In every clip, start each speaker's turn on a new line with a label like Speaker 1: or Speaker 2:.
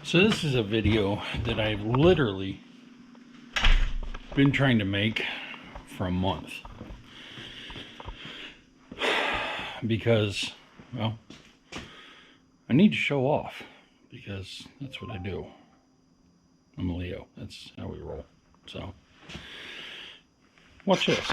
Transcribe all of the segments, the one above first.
Speaker 1: So this is a video that I've literally been trying to make for a month. Because, well, I need to show off. Because that's what I do. I'm a Leo. That's how we roll. So, watch this.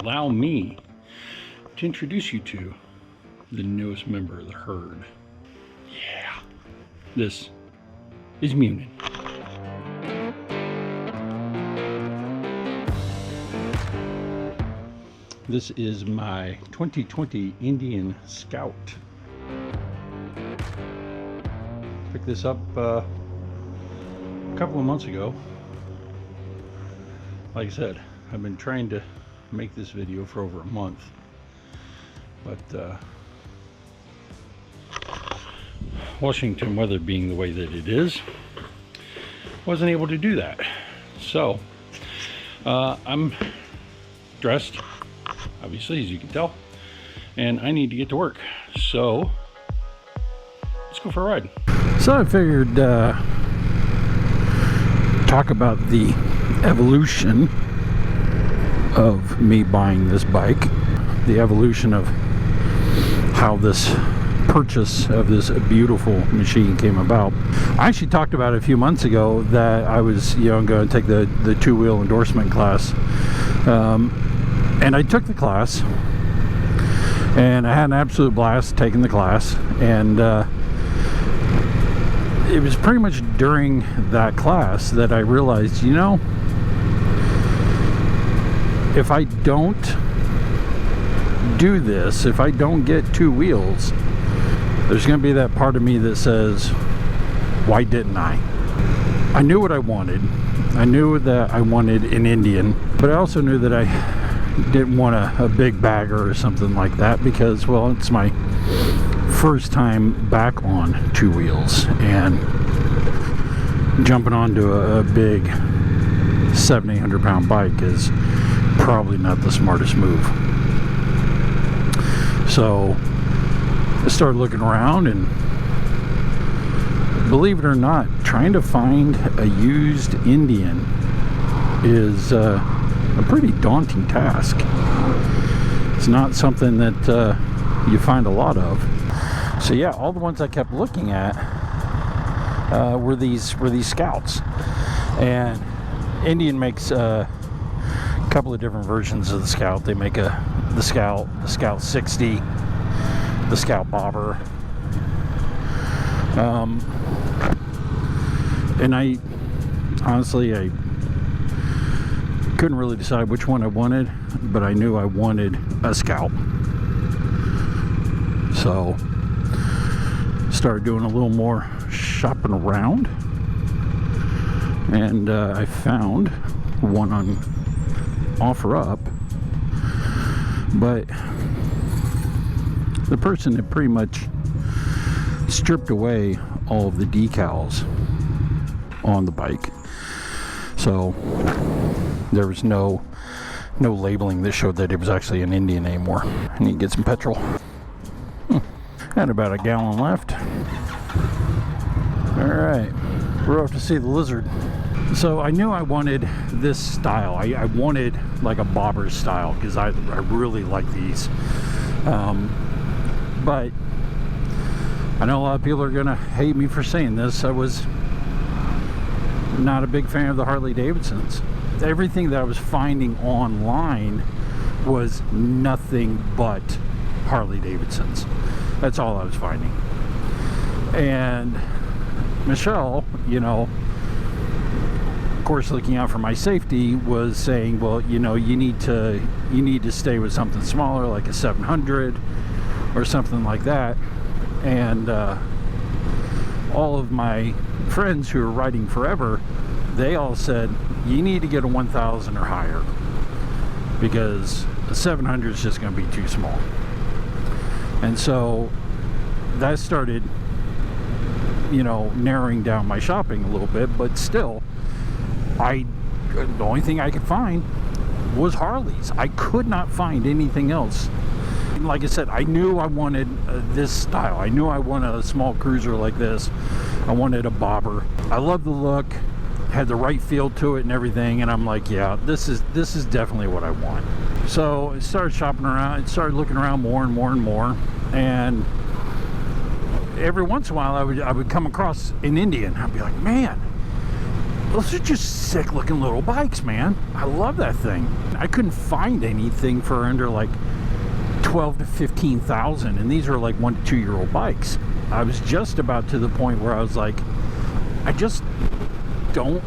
Speaker 1: Allow me to introduce you to the newest member of the herd. Yeah, this is Munin. This is my 2020 Indian Scout. Picked this up a couple of months ago. Like I said, I've been trying to make this video for over a month, but Washington weather being the way that it is, wasn't able to do that. So I'm dressed, obviously, as you can tell, and I need to get to work. So let's go for a ride. So I figured talk about the evolution of me buying this bike, the evolution of how this purchase of this beautiful machine came about. I actually talked about it a few months ago that I was, going to take the two-wheel endorsement class, and I took the class, and I had an absolute blast taking the class, and it was pretty much during that class that I realized, if I don't do this, if I don't get two wheels, there's going to be that part of me that says, why didn't I? I knew what I wanted. I knew that I wanted an Indian, but I also knew that I didn't want a big bagger or something like that because, well, it's my first time back on two wheels, and jumping onto a big 700-800 pound bike is probably not the smartest move. So I started looking around, and believe it or not, trying to find a used Indian is a pretty daunting task. It's not something that you find a lot of. So yeah, all the ones I kept looking at were these Scouts, and Indian makes couple of different versions of the Scout. They make the Scout 60, the Scout Bobber, and I honestly couldn't really decide which one I wanted, but I knew I wanted a Scout. So started doing a little more shopping around, and I found one on OfferUp, but the person had pretty much stripped away all of the decals on the bike, so there was no labeling that showed that it was actually an Indian anymore. I need to get some petrol. Had about a gallon left. Alright, we're off to see the lizard. So I knew I wanted this style. I wanted like a bobber style because I really like these. But I know a lot of people are gonna hate me for saying this. I was not a big fan of the Harley Davidsons. Everything that I was finding online was nothing but Harley Davidsons. That's all I was finding. And Michelle, of course, looking out for my safety, was saying, well, you need to stay with something smaller, like a 700 or something like that. And all of my friends who are riding forever, they all said, you need to get a 1000 or higher, because a 700 is just going to be too small. And so that started, you know, narrowing down my shopping a little bit. But still, the only thing I could find was Harleys. I could not find anything else. Like I said, I knew I wanted this style. I knew I wanted a small cruiser like this. I wanted a bobber. I love the look, had the right feel to it and everything, and I'm like, yeah, this is definitely what I want. So I started shopping around, started looking around more and more and more, and every once in a while I would come across an Indian. I'd be like, man, those are just sick looking little bikes, man. I love that thing. I couldn't find anything for under like 12 to 15,000, and these are like 1 to 2 year old bikes. I was just about to the point where I was like, I just don't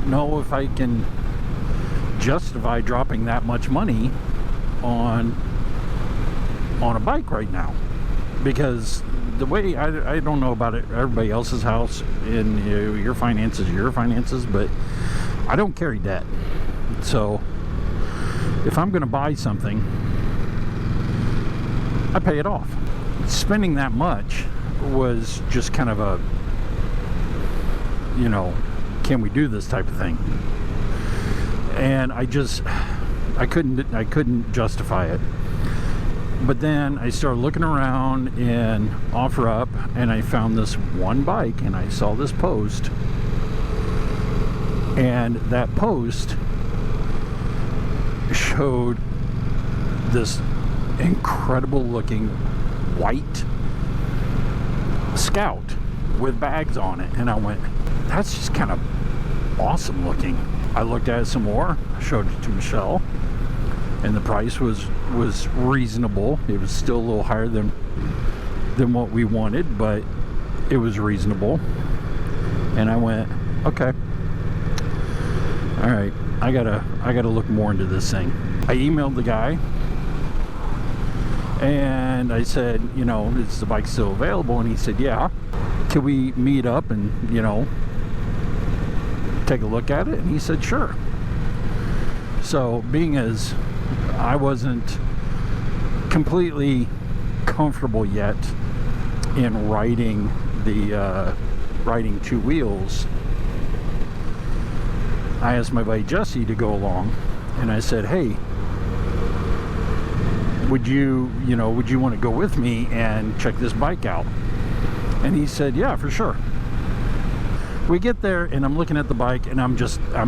Speaker 1: know if I can justify dropping that much money on a bike right now, because the way I don't know about it, everybody else's house and your finances, but I don't carry debt. So if I'm going to buy something, I pay it off. Spending that much was just kind of a, you know, can we do this type of thing? And I couldn't justify it. But then I started looking around in OfferUp, and I found this one bike, and I saw this post, and that post showed this incredible looking white Scout with bags on it, and I went, that's just kind of awesome looking. I looked at it some more, showed it to Michelle, and the price was reasonable. It was still a little higher than what we wanted, but it was reasonable. And I went, okay, all right, I gotta look more into this thing. I emailed the guy and I said, you know, is the bike still available? And he said, yeah. Could we meet up and, you know, take a look at it? And he said, sure. So being as I wasn't completely comfortable yet in riding two wheels, I asked my buddy Jesse to go along, and I said, hey, would you want to go with me and check this bike out? And he said, yeah, for sure. We get there, and I'm looking at the bike, and I'm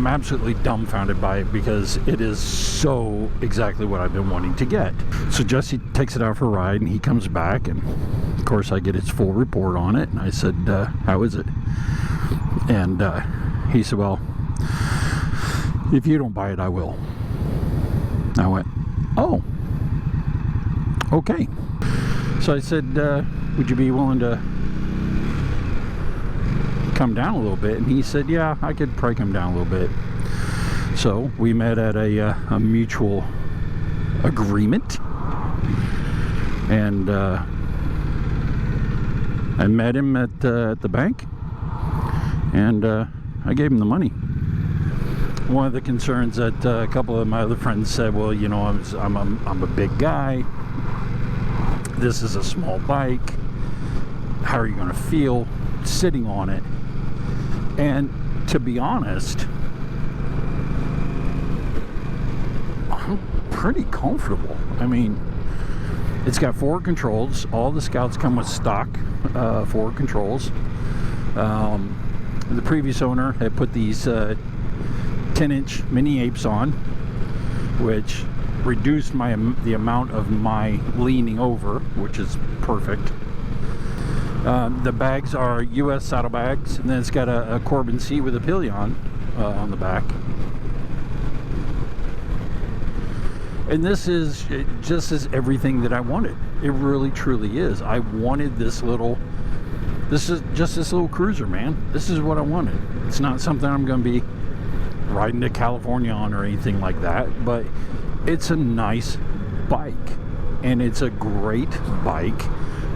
Speaker 1: absolutely dumbfounded by it, because it is so exactly what I've been wanting to get. So Jesse takes it out for a ride, and he comes back, and of course I get his full report on it, and I said, how is it? And he said, well, if you don't buy it, I will. I went, oh, okay. So I said, would you be willing to come down a little bit? And he said, yeah, I could probably come down a little bit. So we met at a mutual agreement, and I met him at the bank, and I gave him the money. One of the concerns that a couple of my other friends said, well, you know, I'm a big guy, this is a small bike, how are you going to feel sitting on it? And to be honest, I'm pretty comfortable. I mean, it's got forward controls. All the Scouts come with stock forward controls. The previous owner had put these 10-inch mini apes on, which reduced the amount of my leaning over, which is perfect. The bags are US saddlebags, and then it's got a Corbin seat with a pillion on the back. And this is just as everything that I wanted. It really truly is. I wanted this little cruiser, man. This is what I wanted. It's not something I'm going to be riding to California on or anything like that, but it's a nice bike, and it's a great bike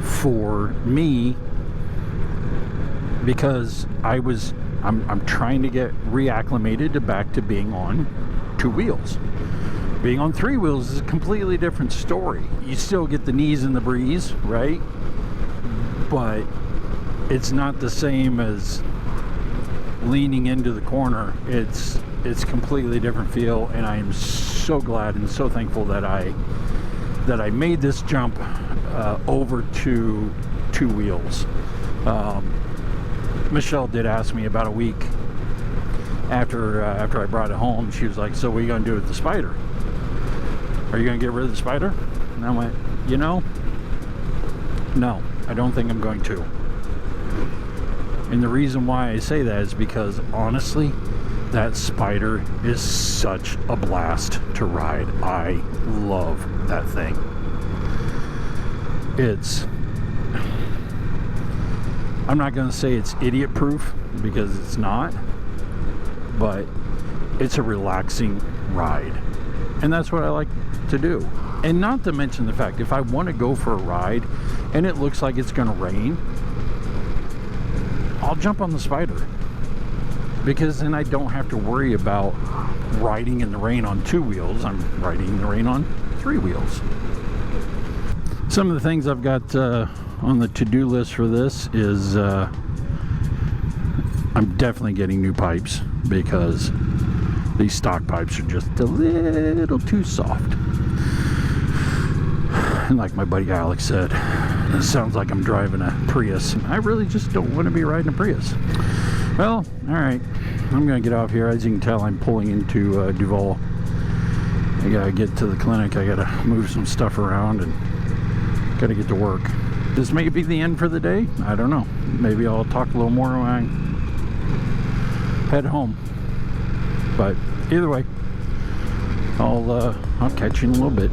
Speaker 1: for me, because I'm trying to get reacclimated back to being on two wheels. Being on three wheels is a completely different story. You still get the knees in the breeze, right? But it's not the same as leaning into the corner. It's completely different feel, and I am so glad and so thankful that I made this jump over to two wheels. Michelle did ask me about a week after I brought it home. She was like, so what are you going to do with the Spider? Are you going to get rid of the Spider? And I went, you know, no, I don't think I'm going to. And the reason why I say that is because, honestly, that Spider is such a blast to ride. I love that thing. I'm not going to say it's idiot proof, because it's not, but it's a relaxing ride. And that's what I like to do. And not to mention the fact, if I want to go for a ride and it looks like it's going to rain, I'll jump on the Spider, because then I don't have to worry about riding in the rain on two wheels. I'm riding in the rain on three wheels. Some of the things I've got on the to-do list for this is I'm definitely getting new pipes, because these stock pipes are just a little too soft. And like my buddy Alex said, it sounds like I'm driving a Prius. I really just don't want to be riding a Prius. Well, alright, I'm going to get off here. As you can tell, I'm pulling into Duval. I got to get to the clinic. I got to move some stuff around and got to get to work. This may be the end for the day. I don't know. Maybe I'll talk a little more when I head home. But either way, I'll catch you in a little bit.